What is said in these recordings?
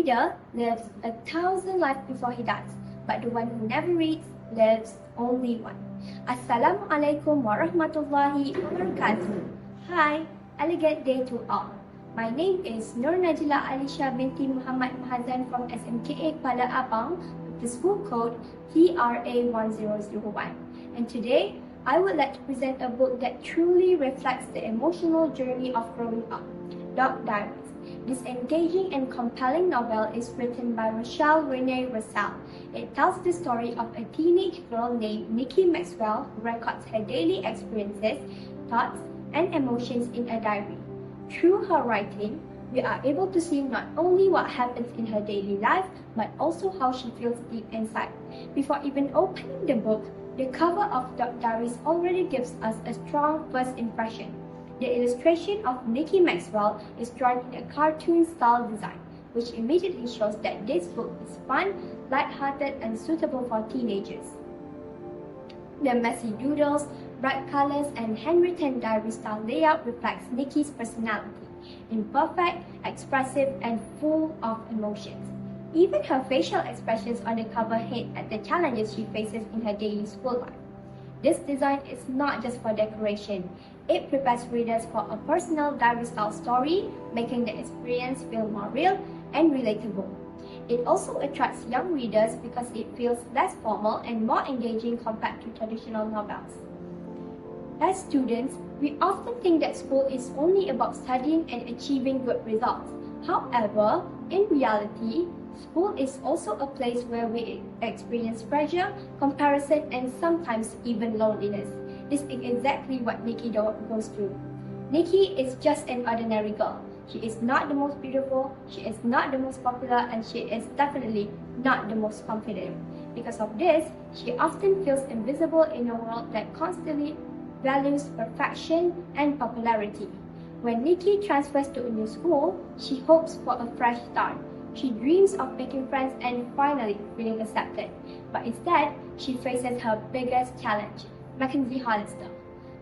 reader lives 1,000 lives before he dies, but the one who never reads lives only one. Assalamualaikum warahmatullahi wabarakatuh. Hi, elegant day to all. My name is Najla Aleesya binti Muhammad Mahazan from SMKA Kuala Abang with the school code TRA1001. And today, I would like to present a book that truly reflects the emotional journey of growing up, Diaries. This engaging and compelling novel is written by Rochelle Renee Russell. It tells the story of a teenage girl named Nikki Maxwell who records her daily experiences, thoughts, and emotions in a diary. Through her writing, we are able to see not only what happens in her daily life, but also how she feels deep inside. Before even opening the book, the cover of Diaries already gives us a strong first impression. The illustration of Nikki Maxwell is drawn in a cartoon-style design, which immediately shows that this book is fun, light-hearted, and suitable for teenagers. The messy doodles, bright colors, and handwritten diary-style layout reflects Nikki's personality, imperfect, expressive, and full of emotions. Even her facial expressions on the cover hint at the challenges she faces in her daily school life. This design is not just for decoration. It prepares readers for a personal diary-style story, making the experience feel more real and relatable. It also attracts young readers because it feels less formal and more engaging compared to traditional novels. As students, we often think that school is only about studying and achieving good results. However, in reality, school is also a place where we experience pressure, comparison, and sometimes even loneliness. This is exactly what Nikki goes through. Nikki is just an ordinary girl. She is not the most beautiful, she is not the most popular, and she is definitely not the most confident. Because of this, she often feels invisible in a world that constantly values perfection and popularity. When Nikki transfers to a new school, she hopes for a fresh start. She dreams of making friends and finally feeling accepted. But instead, she faces her biggest challenge, Mackenzie Hollister.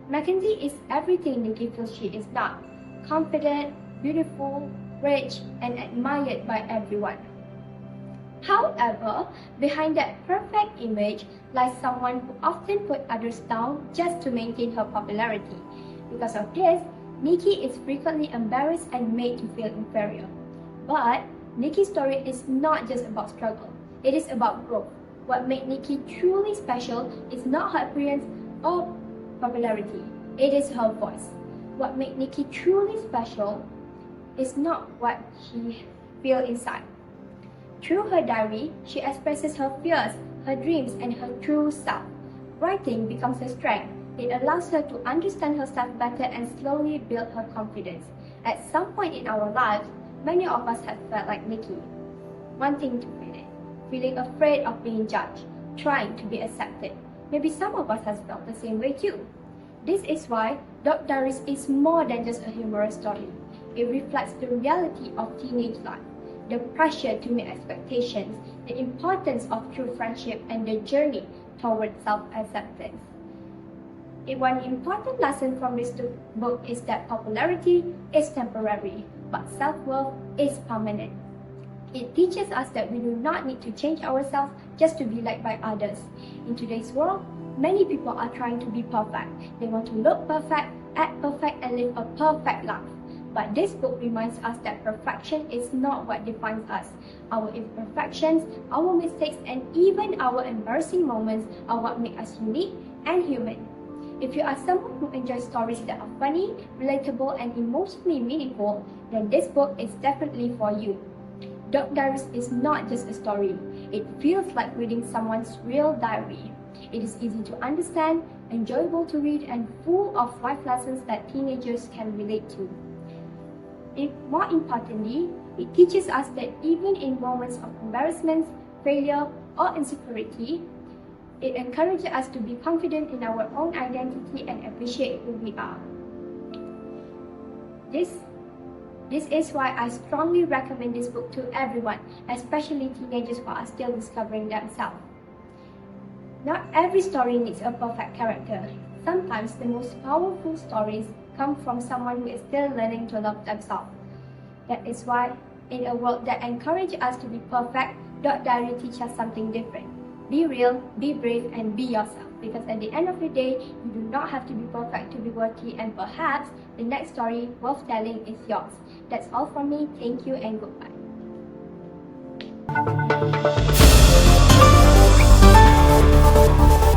Mackenzie is everything Nikki feels she is not: confident, beautiful, rich, and admired by everyone. However, behind that perfect image lies someone who often puts others down just to maintain her popularity. Because of this, Nikki is frequently embarrassed and made to feel inferior. But Nikki's story is not just about struggle, it is about growth. What made Nikki truly special is not her appearance or popularity, it is her voice. What made Nikki truly special is not what she feels inside. Through her diary, she expresses her fears, her dreams, and her true self. Writing becomes her strength. It allows her to understand herself better and slowly build her confidence. At some point in our lives, many of us have felt like Nikki, wanting to fit in, feeling afraid of being judged, trying to be accepted. Maybe some of us have felt the same way too. This is why Diaries is more than just a humorous story. It reflects the reality of teenage life, the pressure to meet expectations, the importance of true friendship, and the journey toward self-acceptance. One important lesson from this book is that popularity is temporary, but self-worth is permanent. It teaches us that we do not need to change ourselves just to be liked by others. In today's world, many people are trying to be perfect. They want to look perfect, act perfect, and live a perfect life. But this book reminds us that perfection is not what defines us. Our imperfections, our mistakes, and even our embarrassing moments are what make us unique and human. If you are someone who enjoys stories that are funny, relatable, and emotionally meaningful, then this book is definitely for you. Diaries is not just a story. It feels like reading someone's real diary. It is easy to understand, enjoyable to read, and full of life lessons that teenagers can relate to. More importantly, it teaches us that even in moments of embarrassment, failure, or insecurity, it encourages us to be confident in our own identity and appreciate who we are. This is why I strongly recommend this book to everyone, especially teenagers who are still discovering themselves. Not every story needs a perfect character. Sometimes the most powerful stories come from someone who is still learning to love themselves. That is why In a world that encourages us to be perfect, Diary teaches us something different. Be real, be brave, and be yourself. Because at the end of the day, you do not have to be perfect to be worthy, and perhaps the next story worth telling is yours. That's all from me. Thank you and goodbye.